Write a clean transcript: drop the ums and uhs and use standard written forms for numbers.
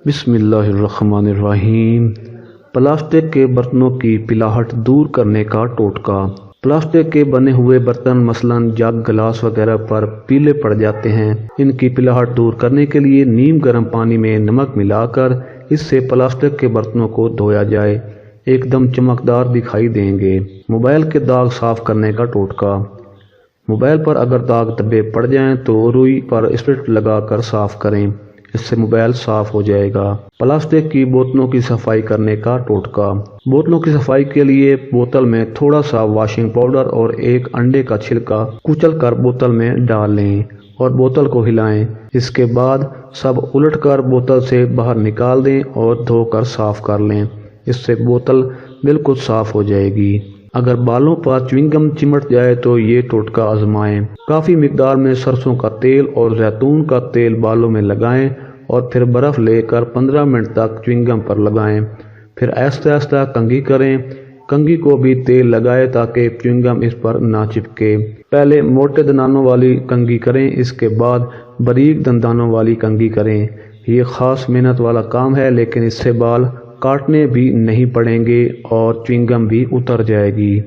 بسم اللہ الرحمن الرحیم۔ پلاسٹک کے برتنوں کی پلاہٹ دور کرنے کا ٹوٹکا۔ پلاسٹک کے بنے ہوئے برتن مثلاً جگ، گلاس وغیرہ پر پیلے پڑ جاتے ہیں۔ ان کی پلاہٹ دور کرنے کے لیے نیم گرم پانی میں نمک ملا کر اس سے پلاسٹک کے برتنوں کو دھویا جائے، ایک دم چمکدار دکھائی دیں گے۔ موبائل کے داغ صاف کرنے کا ٹوٹکا۔ موبائل پر اگر داغ دھبے پڑ جائیں تو روئی پر اسپرٹ لگا کر صاف کریں، اس سے موبائل صاف ہو جائے گا۔ پلاسٹک کی بوتلوں کی صفائی کرنے کا ٹوٹکا۔ بوتلوں کی صفائی کے لیے بوتل میں تھوڑا سا واشنگ پاؤڈر اور ایک انڈے کا چھلکا کچل کر بوتل میں ڈال لیں اور بوتل کو ہلائیں۔ اس کے بعد سب الٹ کر بوتل سے باہر نکال دیں اور دھو کر صاف کر لیں، اس سے بوتل بالکل صاف ہو جائے گی۔ اگر بالوں پر چیونگم چمٹ جائے تو یہ ٹوٹکا آزمائیں۔ کافی مقدار میں سرسوں کا تیل اور زیتون کا تیل بالوں میں لگائیں اور پھر برف لے کر 15 منٹ تک چیونگم پر لگائیں، پھر آہستہ آہستہ کنگھی کریں۔ کنگھی کو بھی تیل لگائیں تاکہ چیونگم اس پر نہ چپکے۔ پہلے موٹے دندانوں والی کنگھی کریں، اس کے بعد باریک دندانوں والی کنگھی کریں۔ یہ خاص محنت والا کام ہے، لیکن اس سے بال کاٹنے بھی نہیں پڑیں گے اور چیونگم بھی اتر جائے گی۔